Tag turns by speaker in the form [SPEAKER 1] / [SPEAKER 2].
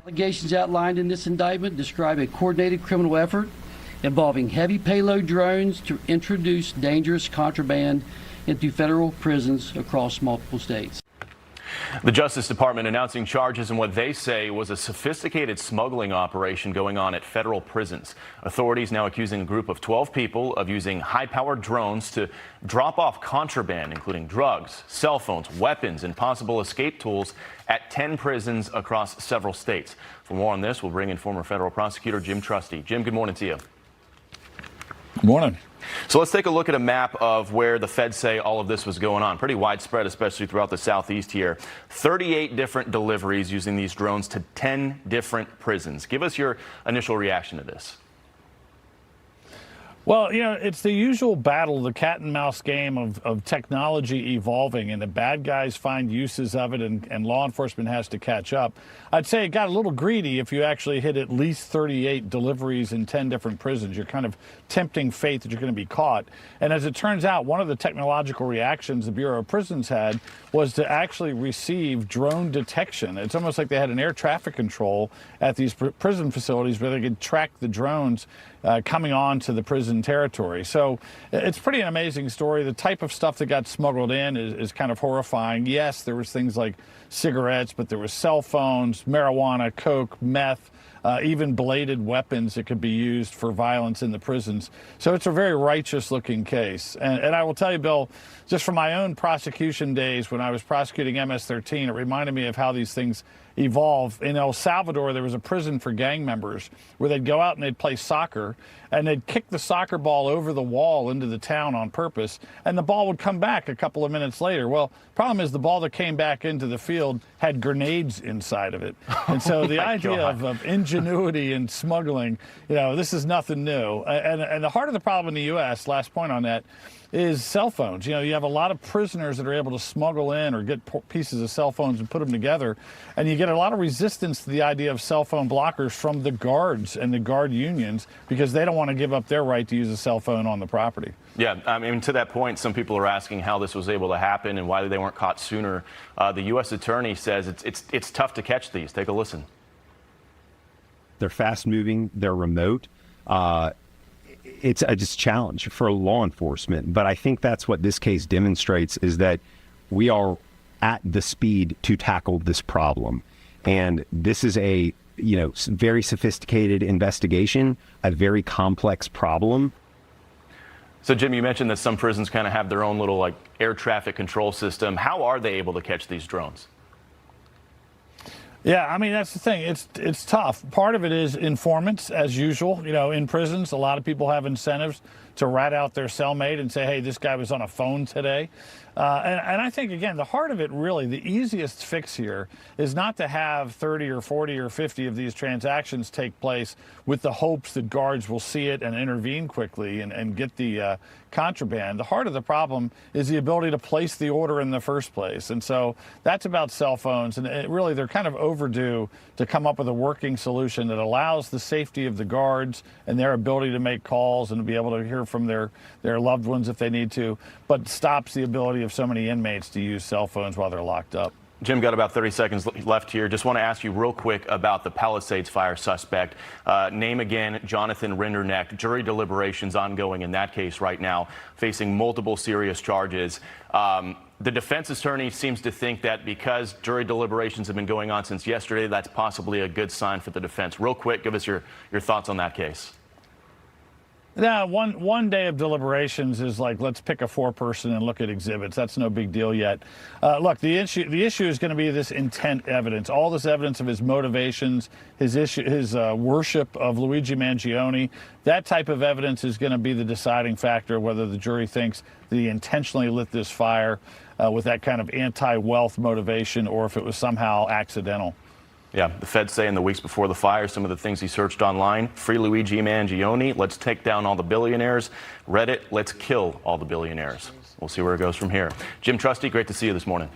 [SPEAKER 1] Allegations outlined in this indictment describe a coordinated criminal effort involving heavy payload drones to introduce dangerous contraband into federal prisons across multiple states.
[SPEAKER 2] The Justice Department announcing charges in what they say was a sophisticated smuggling operation going on at federal prisons. Authorities now accusing a group of 12 people of using high-powered drones to drop off contraband, including drugs, cell phones, weapons, and possible escape tools at 10 prisons across several states. For more on this, we'll bring in former federal prosecutor Jim Trusty. Jim, good morning to you.
[SPEAKER 3] Good morning.
[SPEAKER 2] So let's take a look at a map of where the feds say all of this was going on. Pretty widespread, especially throughout the southeast here. 38 different deliveries using these drones to 10 different prisons. Give us your initial reaction to this.
[SPEAKER 3] Well, you know, it's the usual battle, the cat and mouse game of technology evolving, and the bad guys find uses of it, and law enforcement has to catch up. I'd say it got a little greedy if you actually hit at least 38 deliveries in 10 different prisons. You're kind of tempting fate that you're going to be caught. And as it turns out, one of the technological reactions the Bureau of Prisons had was to actually receive drone detection. It's almost like they had an air traffic control at these prison facilities where they could track the drones coming on to the prison territory. So it's pretty an amazing story. The type of stuff that got smuggled in is kind of horrifying. Yes, there was things like cigarettes, but there was cell phones, marijuana, coke, meth, even bladed weapons that could be used for violence in the prisons. So it's a very righteous looking case. And I will tell you, Bill, just from my own prosecution days when I was prosecuting MS-13, it reminded me of how these things evolve. In El Salvador, there was a prison for gang members where they'd go out and they'd play soccer, and they'd kick the soccer ball over the wall into the town on purpose, and the ball would come back a couple of minutes later. Well, problem is the ball that came back into the field had grenades inside of it. And so the idea of ingenuity and smuggling, you know, this is nothing new. And the heart of the problem in the U.S., last point on that, is cell phones. You know, you have a lot of prisoners that are able to smuggle in or get pieces of cell phones and put them together, and you get a lot of resistance to the idea of cell phone blockers from the guards and the guard unions because they don't want to give up their right to use a cell phone on the property.
[SPEAKER 2] Yeah, I mean, to that point, some people are asking how this was able to happen and why they weren't caught sooner. The U.S. attorney says it's tough to catch these. Take a listen.
[SPEAKER 4] They're fast-moving. They're remote. It's a challenge for law enforcement. But I think that's what this case demonstrates, is that we are at the speed to tackle this problem. And this is a, you know, very sophisticated investigation, a very complex problem.
[SPEAKER 2] So, Jim, you mentioned that some prisons kind of have their own little, like, air traffic control system. How are they able to catch these drones?
[SPEAKER 3] Yeah, I mean, that's the thing. It's tough. Part of it is informants, as usual. You know, in prisons, a lot of people have incentives to rat out their cellmate and say, hey, this guy was on a phone today. And I think, again, the heart of it, really, the easiest fix here is not to have 30 or 40 or 50 of these transactions take place with the hopes that guards will see it and intervene quickly and get the contraband. The heart of the problem is the ability to place the order in the first place. And so that's about cell phones. And really, they're kind of overdue to come up with a working solution that allows the safety of the guards and their ability to make calls and to be able to hear from their loved ones if they need to, but stops the ability of so many inmates to use cell phones while they're locked up.
[SPEAKER 2] Jim, got about 30 seconds left here. Just want to ask you real quick about the Palisades fire suspect. Name again, Jonathan Rinderneck. Jury deliberations ongoing in that case right now, facing multiple serious charges. The defense attorney seems to think that because jury deliberations have been going on since yesterday, that's possibly a good sign for the defense. Real quick, give us your thoughts on that case.
[SPEAKER 3] Yeah, one day of deliberations is like, let's pick a foreperson and look at exhibits. That's no big deal yet. Look, the issue is going to be this intent evidence, all this evidence of his motivations, his worship of Luigi Mangione. That type of evidence is going to be the deciding factor whether the jury thinks that he intentionally lit this fire with that kind of anti-wealth motivation or if it was somehow accidental.
[SPEAKER 2] Yeah, the feds say in the weeks before the fire, some of the things he searched online: free Luigi Mangione, let's take down all the billionaires; Reddit, let's kill all the billionaires. We'll see where it goes from here. Jim Trusty, great to see you this morning.